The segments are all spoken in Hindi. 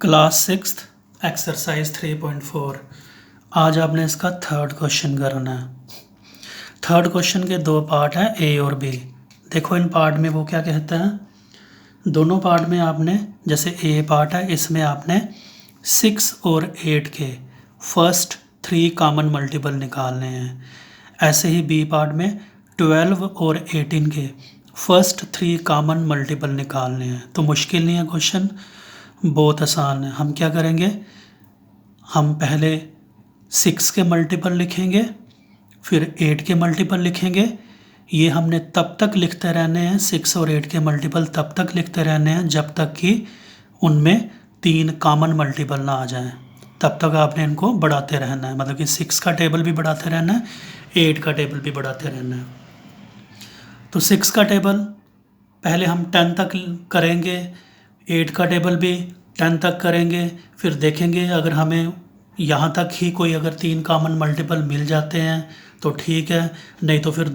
Class sixth exercise 3.4। आज आपने इसका थर्ड क्वेश्चन करना है। थर्ड क्वेश्चन के दो पार्ट हैं, ए और बी। देखो इन पार्ट में वो क्या कहते हैं। दोनों पार्ट में आपने, जैसे ए पार्ट है इसमें आपने 6 और 8 के फर्स्ट 3 कॉमन मल्टीपल निकालने हैं। ऐसे ही बी पार्ट में 12 और 18 के फर्स्ट 3 कॉमन मल्टीपल निकालने हैं। तो मुश्किल नहीं है क्वेश्चन, बहुत आसान है। हम क्या करेंगे, हम पहले 6 के मल्टीपल लिखेंगे, फिर 8 के मल्टीपल लिखेंगे। ये हमने तब तक लिखते रहने हैं, 6 और 8 के मल्टीपल तब तक लिखते रहने हैं जब तक कि उनमें 3 कॉमन मल्टीपल ना आ जाएं। तब तक आपने इनको बढ़ाते रहना है, मतलब कि 6 का टेबल भी बढ़ाते रहना है, 8 का टेबल भी बढ़ाते रहना है। तो 6 का टेबल पहले हम 10 तक करेंगे, 8 का टेबल भी 10 तक करेंगे। फिर देखेंगे अगर हमें यहाँ तक ही कोई अगर 3 कॉमन मल्टीपल मिल जाते हैं तो ठीक है, नहीं तो फिर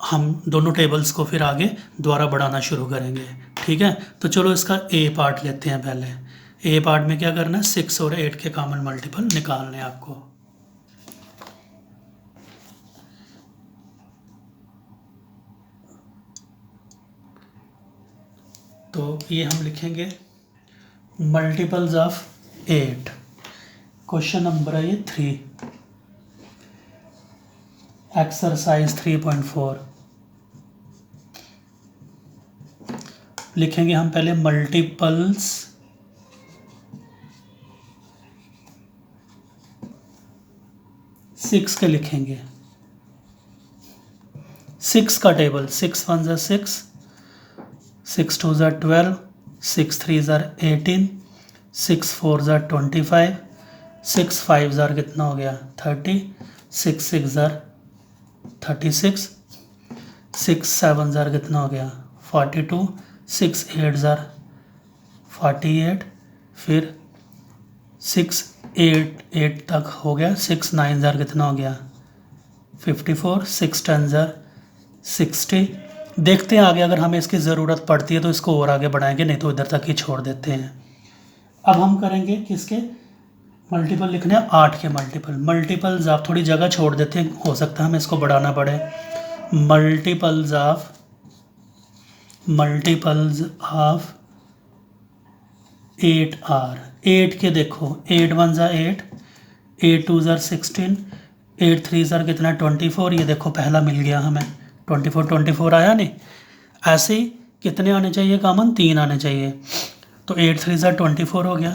हम दोनों टेबल्स को फिर आगे दोबारा बढ़ाना शुरू करेंगे। ठीक है, तो चलो इसका ए पार्ट लेते हैं। पहले ए पार्ट में क्या करना है, 6 और 8 के कॉमन मल्टीपल निकालने हैं आपको। तो ये हम लिखेंगे मल्टीपल्स ऑफ 8। क्वेश्चन नंबर है ये 3, एक्सरसाइज 3.4। लिखेंगे हम पहले मल्टीपल्स सिक्स के लिखेंगे। 6 का टेबल, 6 1 ज़ा 6, 6 2 ज़ा 12, 6 3 ज़ा 18, 6 4 ज़ा 25, 6 5 ज़ा कितना हो गया 30, 6 6 ज़ा 36, 6 7 ज़ा कितना हो गया 42, 6 8 ज़ा 48, फिर 6 8 8 तक हो गया, 6 9 ज़ा कितना हो गया 54, 6 10 ज़ा 60। देखते हैं आगे अगर हमें इसकी ज़रूरत पड़ती है तो इसको और आगे बढ़ाएंगे, नहीं तो इधर तक ही छोड़ देते हैं। अब हम करेंगे किसके मल्टीपल लिखने हैं, 8 के मल्टीपल। मल्टीपल्स आप थोड़ी जगह छोड़ देते हैं, हो सकता है हमें इसको बढ़ाना पड़े। मल्टीपल्स ऑफ 8 आर, 8 के देखो 8 1 ज़ा 8, 8 2 ज़ा 16, 8 3 ज़ा कितना 24। ये देखो पहला मिल गया हमें 24 आया नहीं। ऐसे ही कितने आने चाहिए कॉमन, 3 आने चाहिए। तो 8 3 ज़ा 24 हो गया,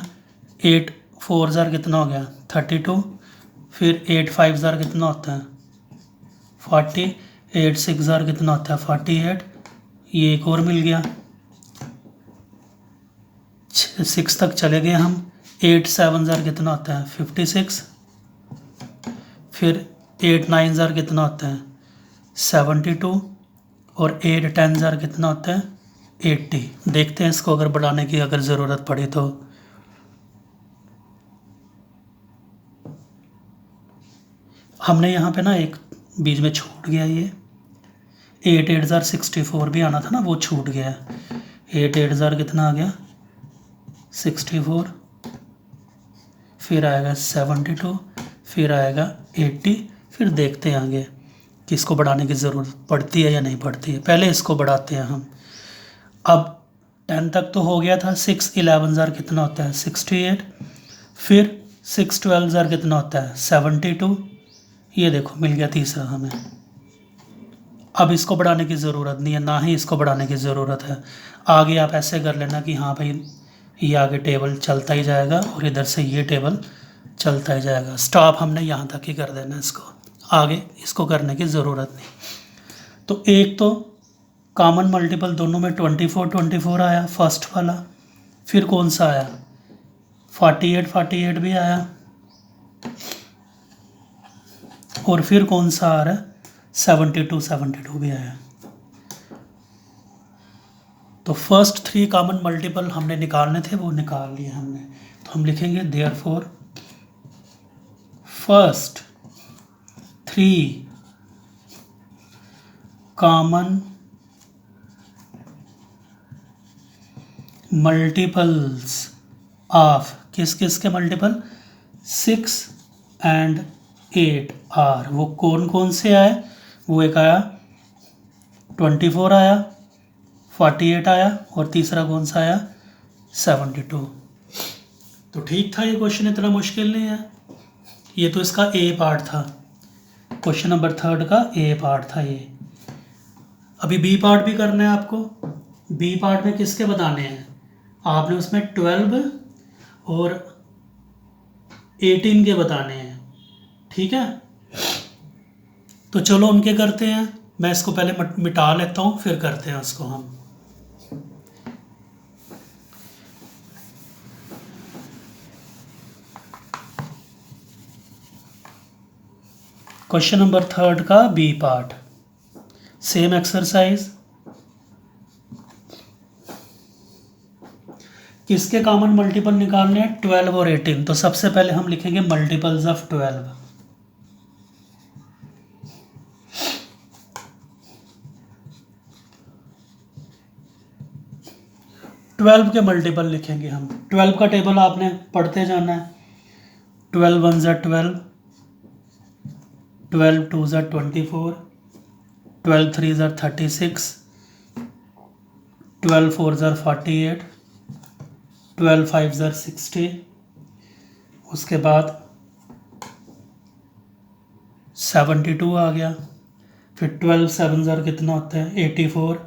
8 4 ज़ा कितना हो गया 32, फिर 8 5 ज़ा कितना होता है 40, 8 6 ज़ा कितना होता है 48। ये एक और मिल गया, 6 तक चले गए हम। 8 7 ज़ा कितना होता है 56, फिर 8 9 ज़ा कितना होता है 72, और 8 10 ज़ा कितना होता है 80। देखते हैं इसको अगर बढ़ाने की अगर ज़रूरत पड़ी तो। हमने यहाँ पे ना एक बीच में छूट गया, ये 8 8 ज़ा 64 भी आना था ना, वो छूट गया। 8 8 ज़ा कितना आ गया 64, फिर आएगा 72, फिर आएगा 80। फिर देखते हैं आगे कि इसको बढ़ाने की ज़रूरत पड़ती है या नहीं पड़ती है। पहले इसको बढ़ाते हैं हम। अब 10 तक तो हो गया था, 6 11 ज़ा कितना होता है 68, फिर 6 12 ज़ा कितना होता है 72। ये देखो मिल गया तीसरा हमें। अब इसको बढ़ाने की ज़रूरत नहीं है, ना ही इसको बढ़ाने की ज़रूरत है। आगे आप ऐसे कर लेना कि हाँ भाई ये आगे टेबल चलता ही जाएगा और इधर से ये टेबल चलता ही जाएगा। स्टॉप हमने यहाँ तक ही कर देना, इसको आगे इसको करने की ज़रूरत नहीं। तो एक तो कॉमन मल्टीपल दोनों में 24 आया फर्स्ट वाला, फिर कौन सा आया 48 भी आया, और फिर कौन सा आ रहा है 72 भी आया। तो फर्स्ट 3 कॉमन मल्टीपल हमने निकालने थे, वो निकाल लिए हमने। तो हम लिखेंगे therefore first 3 common multiples of किस किस के मल्टीपल 6 एंड 8 आर, वो कौन कौन से आए, वो एक आया 24 आया, 48 आया और तीसरा कौन सा आया 72। तो ठीक था, ये क्वेश्चन इतना मुश्किल नहीं है। ये तो इसका ए पार्ट था, क्वेश्चन नंबर 3 का ए पार्ट था ये। अभी बी पार्ट भी करना है आपको। बी पार्ट में किसके बताने हैं, आपने उसमें 12 और 18 के बताने हैं, ठीक है। तो चलो उनके करते हैं, मैं इसको पहले मिटा लेता हूँ फिर करते हैं उसको हम। क्वेश्चन नंबर 3 का बी पार्ट, सेम एक्सरसाइज। किसके कॉमन मल्टीपल निकालने हैं, 12 और 18। तो सबसे पहले हम लिखेंगे मल्टीपल्स ऑफ 12। ट्वेल्व के मल्टीपल लिखेंगे हम। 12 का टेबल आपने पढ़ते जाना है। 12 1 ज़ा 12, 12 2 ज़ा 24, 12 3 ज़ा 36, 12 4 ज़ा 48, 12 5 ज़ा 60। उसके बाद 72 आ गया। फिर 12 7 ज़ा कितना होता है 84,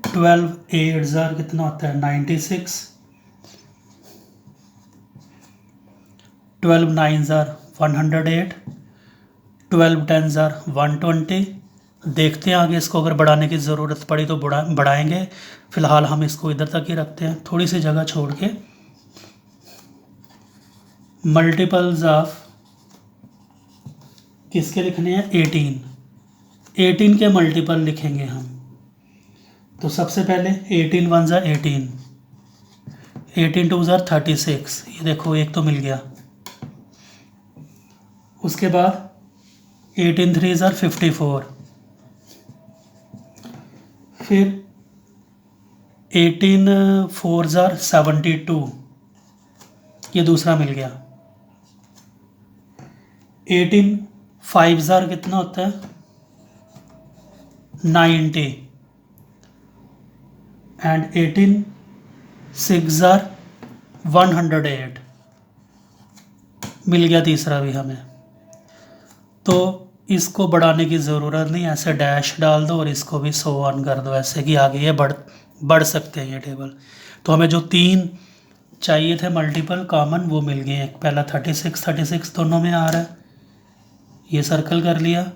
12 8 ज़ा कितना होता है 96, 12 9 ज़ा 108, 12 10 ज़ा 120। देखते हैं आगे इसको, अगर बढ़ाने की ज़रूरत पड़ी तो बढ़ाएंगे, फ़िलहाल हम इसको इधर तक ही रखते हैं, थोड़ी सी जगह छोड़ के। मल्टीपल्स ऑफ किसके लिखने हैं 18। 18 के मल्टीपल लिखेंगे हम। तो सबसे पहले 18 1 ज़ा 18, 18 2 ज़ा 36, ये देखो एक तो मिल गया। उसके बाद 18 3 ज़ा 54, फिर 18 4 ज़ा 72, ये दूसरा मिल गया। 18 5 ज़ा कितना होता है 90, एंड 18 6 ज़ा 108, मिल गया तीसरा भी हमें। तो इसको बढ़ाने की ज़रूरत नहीं, ऐसे डैश डाल दो और इसको भी 100 ऑन कर दो, ऐसे कि आगे ये बढ़ सकते हैं ये टेबल। तो हमें जो 3 चाहिए थे मल्टीपल कॉमन वो मिल गए हैं। पहला 36 36 दोनों में आ रहा है, ये सर्कल कर लिया।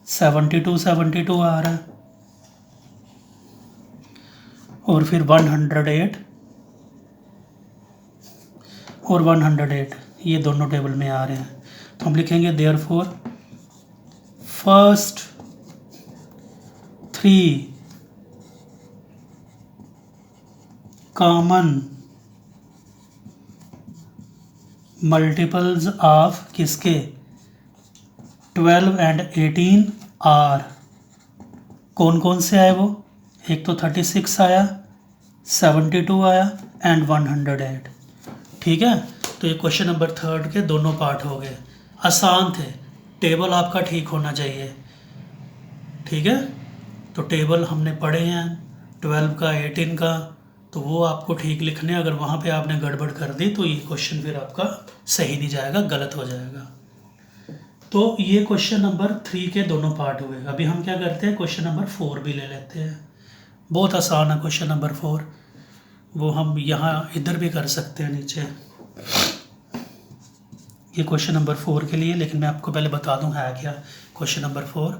72 72 आ रहा है, और फिर 108 और 108, ये दोनों टेबल में आ रहे हैं। तो हम लिखेंगे therefore first 3 common multiples of किसके 12 एंड 18 आर, कौन कौन से आए वो, एक तो 36 आया, 72 आया एंड 108। ठीक है, तो ये क्वेश्चन नंबर 3 के दोनों पार्ट हो गए। आसान थे, टेबल आपका ठीक होना चाहिए। ठीक है, तो टेबल हमने पढ़े हैं 12 का 18 का, तो वो आपको ठीक लिखने, अगर वहाँ पे आपने गड़बड़ कर दी तो ये क्वेश्चन फिर आपका सही नहीं जाएगा, गलत हो जाएगा। तो ये क्वेश्चन नंबर 3 के दोनों पार्ट हुए। अभी हम क्या करते हैं, क्वेश्चन नंबर 4 भी ले लेते हैं। बहुत आसान है क्वेश्चन नंबर 4, वो हम यहाँ इधर भी कर सकते हैं नीचे। ये क्वेश्चन नंबर 4 के लिए, लेकिन मैं आपको पहले बता दूं है क्या क्वेश्चन नंबर 4।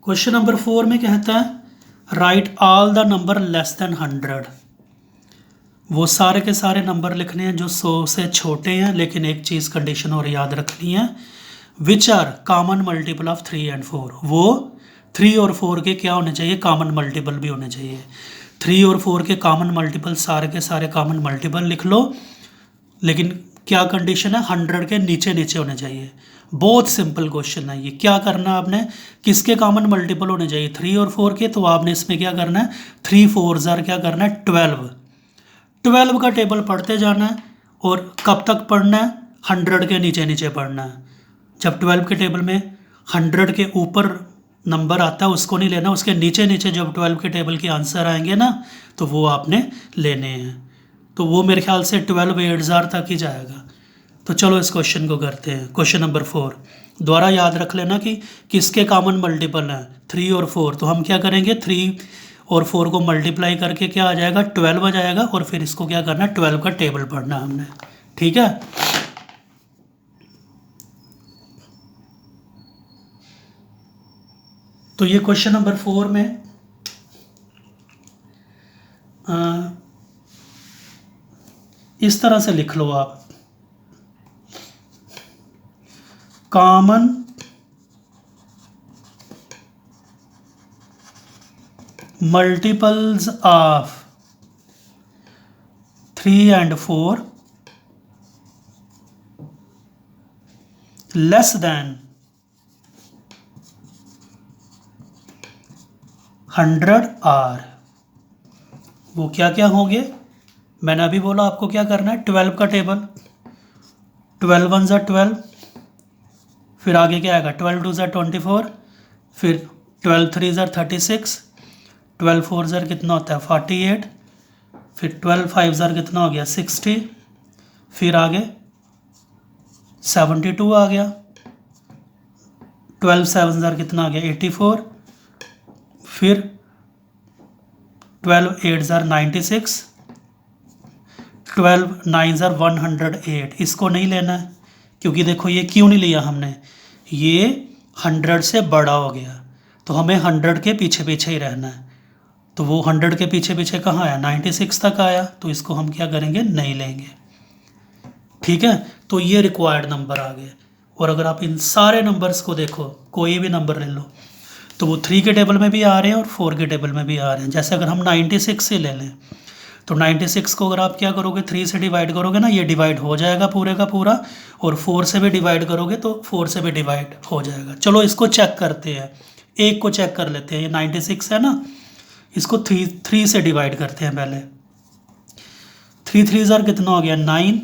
क्वेश्चन नंबर 4 में कहता है right all the number less than 100। वो सारे के सारे नंबर लिखने हैं जो 100 से छोटे हैं, लेकिन एक चीज़ कंडीशन और याद रखनी है, which are common multiple of 3 and 4। वो 3 और 4 के क्या होने चाहिए, कॉमन मल्टीपल भी होने चाहिए। 3 और 4 के कॉमन मल्टीपल, सारे के सारे कॉमन मल्टीपल लिख लो, लेकिन क्या कंडीशन है, 100 के नीचे नीचे होने चाहिए। बहुत सिंपल क्वेश्चन है ये। क्या करना है आपने, किसके कॉमन मल्टीपल होने चाहिए 3 और 4 के, तो आपने इसमें क्या करना है 3 4 जार क्या करना है 12। 12 का टेबल पढ़ते जाना है और कब तक पढ़ना है 100 के नीचे नीचे पढ़ना है। जब 12 के टेबल में 100 के ऊपर नंबर आता है उसको नहीं लेना, उसके नीचे नीचे जब 12 के टेबल के आंसर आएंगे ना तो वो आपने लेने हैं। तो वो मेरे ख्याल से 12 8 जार तक ही जाएगा। तो चलो इस क्वेश्चन को करते हैं। क्वेश्चन नंबर 4 दोबारा याद रख लेना कि किसके कॉमन मल्टीपल हैं 3 और 4। तो हम क्या करेंगे 3 और 4 को मल्टीप्लाई करके क्या आ जाएगा 12 आ जाएगा, और फिर इसको क्या करना है 12 का टेबल पढ़ना हमने। ठीक है, तो ये क्वेश्चन नंबर 4 में इस तरह से लिख लो आप, common multiples of 3 and 4 less than 100 are. वो क्या क्या होंगे, मैंने अभी बोला आपको क्या करना है 12 का टेबल, 12 1 ज़ा 12, फिर आगे क्या आएगा 12 2 ज़ा 24, फिर 12 3 ज़ा 36, 12 4 ज़ा कितना होता है 48, फिर 12 5 ज़ा कितना हो गया 60, फिर आगे 72 आ गया, 12 7 ज़ा कितना आ गया 84, फिर 12 8 ज़ा 96, 12 9 ज़ा 108। इसको नहीं लेना है क्योंकि देखो ये क्यों नहीं लिया हमने, ये 100 से बड़ा हो गया तो हमें 100 के पीछे पीछे ही रहना है। तो वो 100 के पीछे पीछे कहाँ आया 96 तक आया, तो इसको हम क्या करेंगे नहीं लेंगे। ठीक है, तो ये रिक्वायर्ड नंबर आ गए। और अगर आप इन सारे नंबर्स को देखो, कोई भी नंबर ले लो, तो वो 3 के टेबल में भी आ रहे हैं और 4 के टेबल में भी आ रहे हैं। जैसे अगर हम 96 से ले लें तो 96 को अगर आप क्या करोगे 3 से डिवाइड करोगे ना, ये डिवाइड हो जाएगा पूरे का पूरा, और 4 से भी डिवाइड करोगे तो 4 से भी डिवाइड हो जाएगा। चलो इसको चेक करते हैं, एक को चेक कर लेते हैं। ये 96 है ना, इसको 3 से डिवाइड करते हैं पहले। 3 3 ज़ार कितना हो गया 9,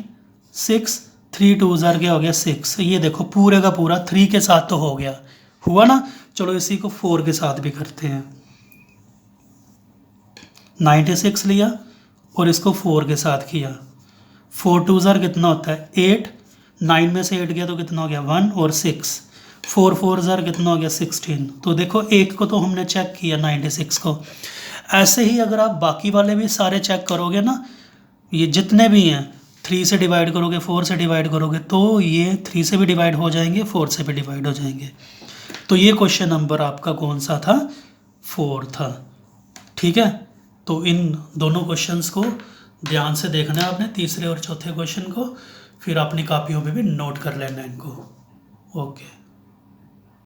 6, 3 2 ज़ार क्या हो गया 6। ये देखो पूरे का पूरा 3 के साथ तो हो गया, हुआ ना। चलो इसी को 4 के साथ भी करते हैं। 96 लिया और इसको 4 के साथ किया, 4 2 ज़ार कितना होता है 8, 9 में से 8 गया तो कितना हो गया 1, और 6, 4 4 ज़ार कितना हो गया 16। तो देखो एक को तो हमने चेक किया 96 को। ऐसे ही अगर आप बाकी वाले भी सारे चेक करोगे ना, ये जितने भी हैं 3 से डिवाइड करोगे 4 से डिवाइड करोगे तो ये 3 से भी डिवाइड हो जाएंगे 4 से भी डिवाइड हो जाएंगे। तो ये क्वेश्चन नंबर आपका कौन सा था 4 था। ठीक है, तो इन दोनों क्वेश्चंस को ध्यान से देखना है आपने, तीसरे और चौथे क्वेश्चन को, फिर अपनी कॉपियों पे भी नोट कर लेना इनको। ओके।